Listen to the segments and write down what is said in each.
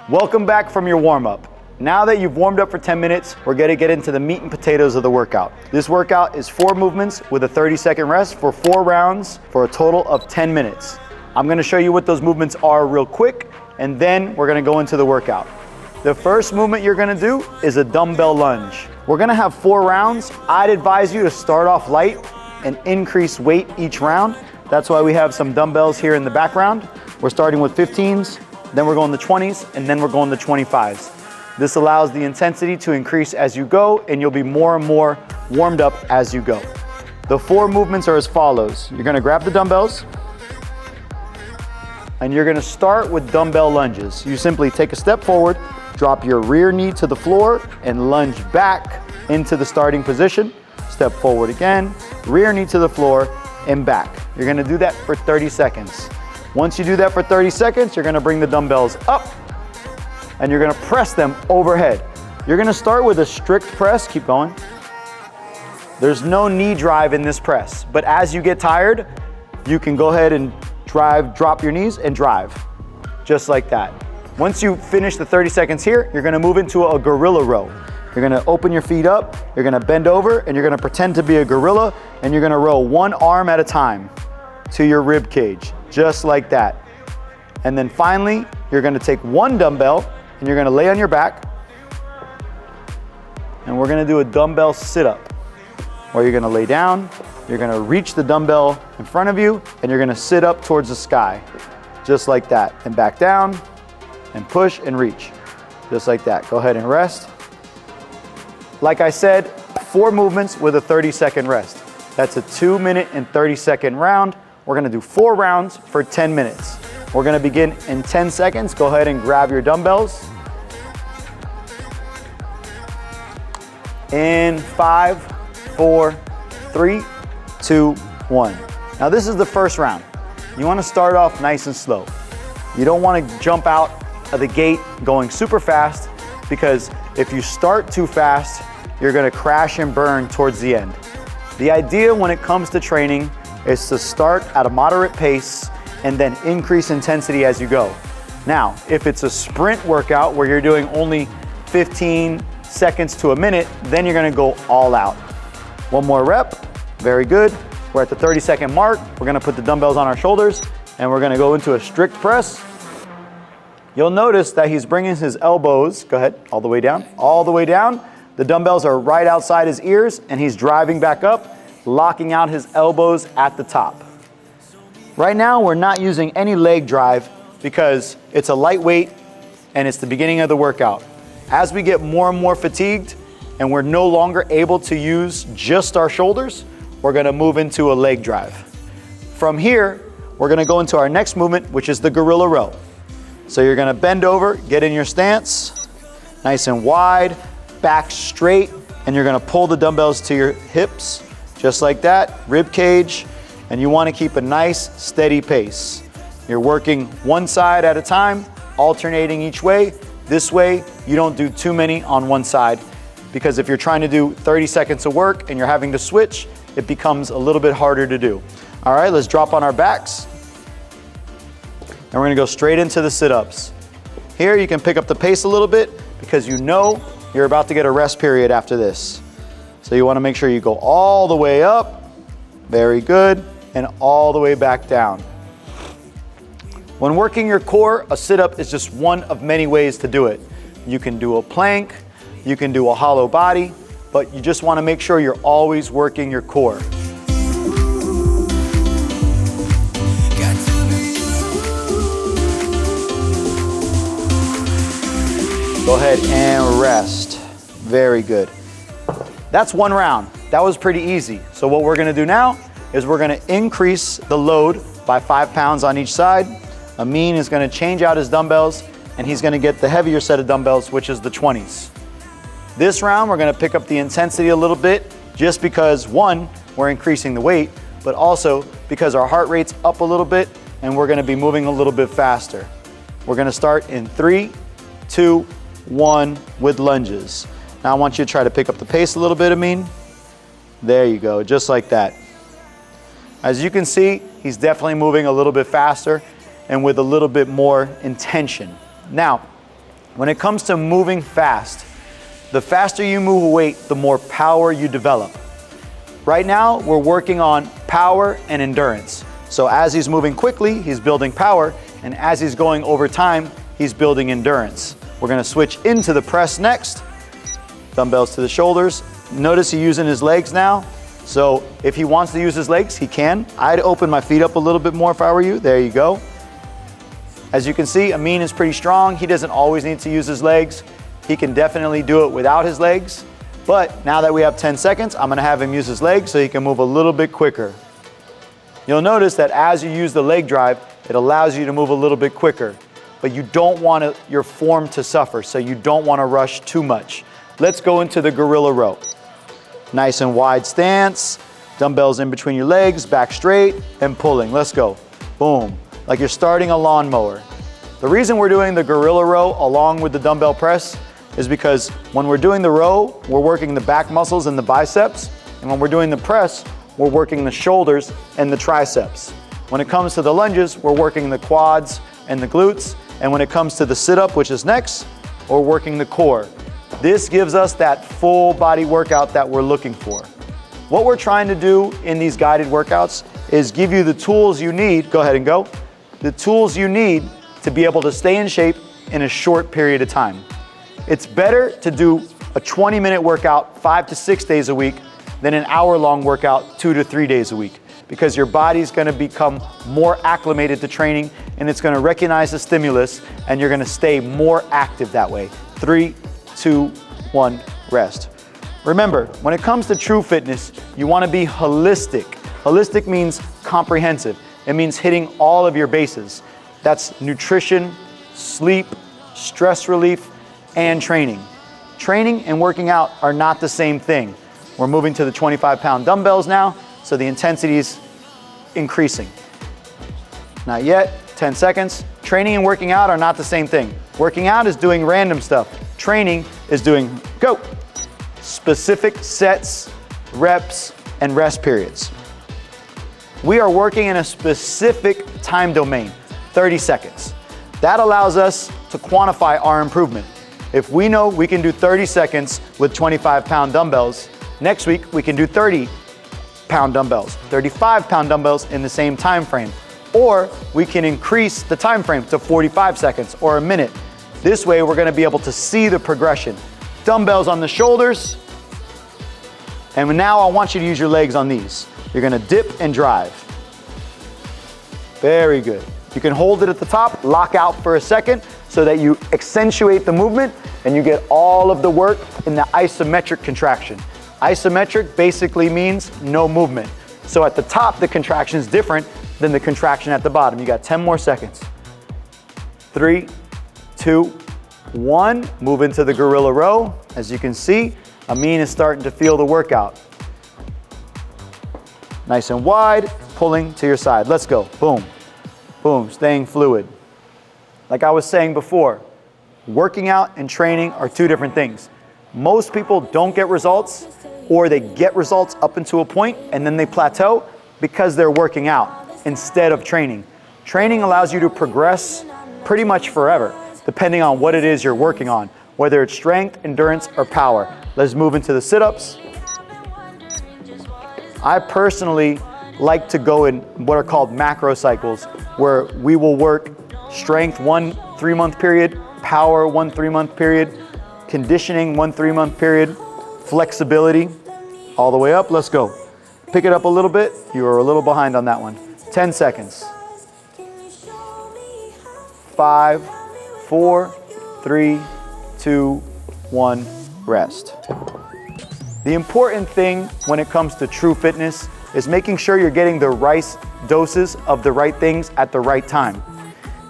Welcome back from your warm-up. Now that you've warmed up for 10 minutes, we're gonna get into the meat and potatoes of the workout. This workout is 4 movements with a 30-second rest for 4 rounds for a total of 10 minutes. I'm gonna show you what those movements are real quick, and then we're gonna go into the workout. The first movement you're gonna do is a dumbbell lunge. We're gonna have 4 rounds. I'd advise you to start off light and increase weight each round. That's why we have some dumbbells here in the background. We're starting with 15s, then we're going to 20s, and then we're going to 25s. This allows the intensity to increase as you go, and you'll be more and more warmed up as you go. The 4 movements are as follows. You're gonna grab the dumbbells, and you're gonna start with dumbbell lunges. You simply take a step forward, drop your rear knee to the floor, and lunge back into the starting position. Step forward again, rear knee to the floor, and back. You're gonna do that for 30 seconds. Once you do that for 30 seconds, you're gonna bring the dumbbells up and you're gonna press them overhead. You're gonna start with a strict press, keep going. There's no knee drive in this press, but as you get tired, you can go ahead and drop your knees and drive, just like that. Once you finish the 30 seconds here, you're gonna move into a gorilla row. You're gonna open your feet up, you're gonna bend over, and you're gonna pretend to be a gorilla, and you're gonna row one arm at a time to your rib cage, just like that. And then finally, you're gonna take one dumbbell and you're gonna lay on your back, and we're gonna do a dumbbell sit-up, where you're gonna lay down, you're gonna reach the dumbbell in front of you, and you're gonna sit up towards the sky, just like that. And back down, and push and reach, just like that. Go ahead and rest. Like I said, 4 movements with a 30-second rest. That's a 2-minute and 30-second round. We're gonna do 4 rounds for 10 minutes. We're gonna begin in 10 seconds. Go ahead and grab your dumbbells. In 5, 4, 3, 2, 1. Now this is the first round. You wanna start off nice and slow. You don't wanna jump out of the gate going super fast, because if you start too fast, you're gonna crash and burn towards the end. The idea when it comes to training is to start at a moderate pace and then increase intensity as you go. Now, if it's a sprint workout where you're doing only 15 seconds to a minute, then you're gonna go all out. 1 more rep, very good. We're at the 30-second mark. We're gonna put the dumbbells on our shoulders and we're gonna go into a strict press. You'll notice that he's bringing his elbows, go ahead, all the way down, all the way down. The dumbbells are right outside his ears and he's driving back up, locking out his elbows at the top. Right now, we're not using any leg drive because it's a lightweight and it's the beginning of the workout. As we get more and more fatigued and we're no longer able to use just our shoulders, we're gonna move into a leg drive. From here, we're gonna go into our next movement, which is the gorilla row. So you're gonna bend over, get in your stance, nice and wide, back straight, and you're gonna pull the dumbbells to your hips, just like that, rib cage, and you wanna keep a nice, steady pace. You're working one side at a time, alternating each way. This way, you don't do too many on one side, because if you're trying to do 30 seconds of work and you're having to switch, it becomes a little bit harder to do. All right, let's drop on our backs. And we're gonna go straight into the sit-ups. Here you can pick up the pace a little bit because you know you're about to get a rest period after this. So you wanna make sure you go all the way up, very good, and all the way back down. When working your core, a sit-up is just one of many ways to do it. You can do a plank, you can do a hollow body, but you just wanna make sure you're always working your core. Go ahead and rest. Very good. That's 1 round. That was pretty easy. So what we're gonna do now is we're gonna increase the load by 5 pounds on each side. Amin is gonna change out his dumbbells and he's gonna get the heavier set of dumbbells, which is the 20s. This round, we're gonna pick up the intensity a little bit just because 1, we're increasing the weight, but also because our heart rate's up a little bit and we're gonna be moving a little bit faster. We're gonna start in 3, 2, 1 with lunges. Now I want you to try to pick up the pace a little bit, Amin. There you go, just like that. As you can see, he's definitely moving a little bit faster and with a little bit more intention. Now, When it comes to moving fast, the faster you move a weight, the more power you develop. Right now, we're working on power and endurance. So as he's moving quickly, he's building power, and as he's going over time, he's building endurance. We're gonna switch into the press next. Dumbbells to the shoulders. Notice he's using his legs now. So if he wants to use his legs, he can. I'd open my feet up a little bit more if I were you. There you go. As you can see, Amin is pretty strong. He doesn't always need to use his legs. He can definitely do it without his legs. But now that we have 10 seconds, I'm gonna have him use his legs so he can move a little bit quicker. You'll notice that as you use the leg drive, it allows you to move a little bit quicker. But you don't want your form to suffer, so you don't want to rush too much. Let's go into the gorilla row. Nice and wide stance, dumbbells in between your legs, back straight, and pulling. Let's go. Boom. Like you're starting a lawnmower. The reason we're doing the gorilla row along with the dumbbell press is because when we're doing the row, we're working the back muscles and the biceps. And when we're doing the press, we're working the shoulders and the triceps. When it comes to the lunges, we're working the quads and the glutes. And when it comes to the sit-up, which is next, we're working the core. This gives us that full body workout that we're looking for. What we're trying to do in these guided workouts is give you the tools you need, go ahead and go, the tools you need to be able to stay in shape in a short period of time. It's better to do a 20-minute workout 5 to 6 days a week than an hour-long workout 2 to 3 days a week, because your body's gonna become more acclimated to training and it's gonna recognize the stimulus and you're gonna stay more active that way. 3, 2, 1, rest. Remember, when it comes to true fitness, you wanna be holistic. Holistic means comprehensive. It means hitting all of your bases. That's nutrition, sleep, stress relief, and training. Training and working out are not the same thing. We're moving to the 25-pound dumbbells now, so the intensity's increasing. Not yet, 10 seconds. Training and working out are not the same thing. Working out is doing random stuff. Training is doing, go, specific sets, reps, and rest periods. We are working in a specific time domain, 30 seconds. That allows us to quantify our improvement. If we know we can do 30 seconds with 25-pound dumbbells, next week we can do 30-pound dumbbells, 35-pound dumbbells in the same time frame. Or we can increase the time frame to 45 seconds or a minute. This way we're gonna be able to see the progression. Dumbbells on the shoulders. And now I want you to use your legs on these. You're gonna dip and drive. Very good. You can hold it at the top, lock out for a second so that you accentuate the movement and you get all of the work in the isometric contraction. Isometric basically means no movement. So at the top, the contraction is different than the contraction at the bottom. You got 10 more seconds. 3, 2, 1. Move into the gorilla row. As you can see, Amin is starting to feel the workout. Nice and wide, pulling to your side. Let's go. Boom, boom, staying fluid. Like I was saying before, working out and training are two different things. Most people don't get results, or they get results up into a point and then they plateau because they're working out instead of training. Training allows you to progress pretty much forever, depending on what it is you're working on, whether it's strength, endurance, or power. Let's move into the sit-ups. I personally like to go in what are called macro cycles, where we will work strength 1 3-month period, power 1 3-month period, conditioning 1 3-month period, flexibility all the way up. Let's go. Pick it up a little bit. You are a little behind on that one. 10 seconds. 5, 4, 3, 2, 1, rest. The important thing when it comes to true fitness is making sure you're getting the right doses of the right things at the right time.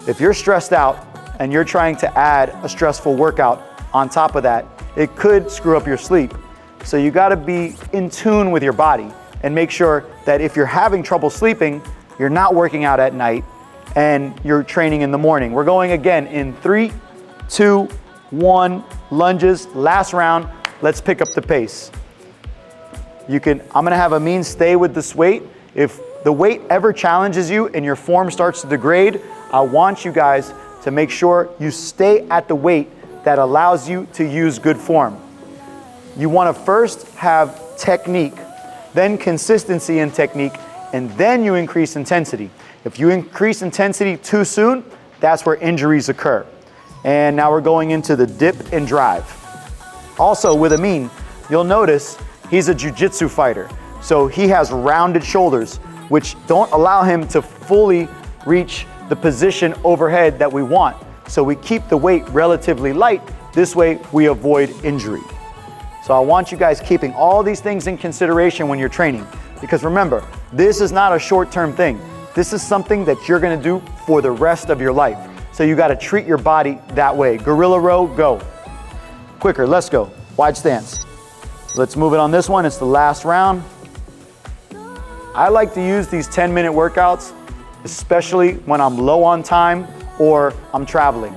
If you're stressed out and you're trying to add a stressful workout on top of that, it could screw up your sleep. So you gotta be in tune with your body and make sure that if you're having trouble sleeping, you're not working out at night and you're training in the morning. We're going again in 3, 2, 1, lunges, last round. Let's pick up the pace. I'm gonna have Amin stay with this weight. If the weight ever challenges you and your form starts to degrade, I want you guys to make sure you stay at the weight that allows you to use good form. You want to first have technique, then consistency in technique, and then you increase intensity. If you increase intensity too soon, that's where injuries occur. And now we're going into the dip and drive. Also with Amin, you'll notice he's a jiu-jitsu fighter. So he has rounded shoulders, which don't allow him to fully reach the position overhead that we want. So we keep the weight relatively light. This way we avoid injury. So I want you guys keeping all these things in consideration when you're training. Because remember, this is not a short-term thing. This is something that you're gonna do for the rest of your life. So you gotta treat your body that way. Gorilla row, go. Quicker, let's go. Wide stance. Let's move it on this one, it's the last round. I like to use these 10-minute workouts, especially when I'm low on time or I'm traveling.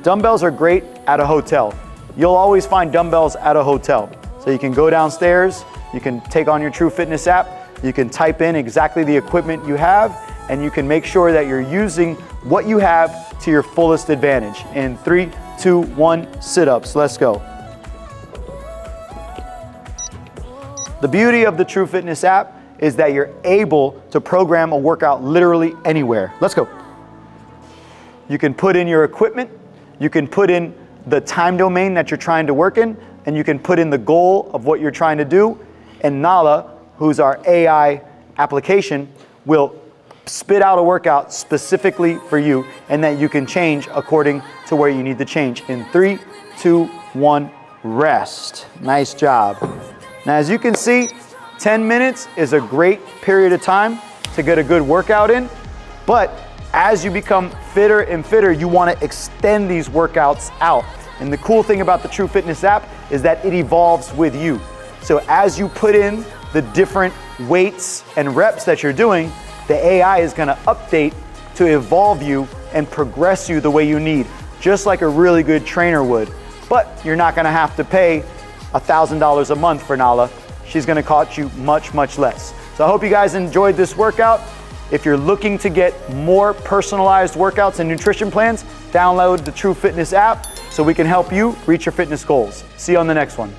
Dumbbells are great at a hotel. You'll always find dumbbells at a hotel. So you can go downstairs, you can take on your True Fitness app, you can type in exactly the equipment you have, and you can make sure that you're using what you have to your fullest advantage. In 3, 2, 1, sit-ups, let's go. The beauty of the True Fitness app is that you're able to program a workout literally anywhere. Let's go. You can put in your equipment, you can put in the time domain that you're trying to work in, and you can put in the goal of what you're trying to do, and Nala, who's our AI application, will spit out a workout specifically for you and that you can change according to where you need to change. In 3, 2, 1, rest. Nice job. Now, as you can see, 10 minutes is a great period of time to get a good workout in, but as you become fitter and fitter, you want to extend these workouts out. And the cool thing about the True Fitness app is that it evolves with you. So as you put in the different weights and reps that you're doing, the AI is going to update to evolve you and progress you the way you need, just like a really good trainer would. But you're not going to have to pay $1,000 a month for Nala. She's going to cost you much, much less. So I hope you guys enjoyed this workout. If you're looking to get more personalized workouts and nutrition plans, download the True Fitness app so we can help you reach your fitness goals. See you on the next one.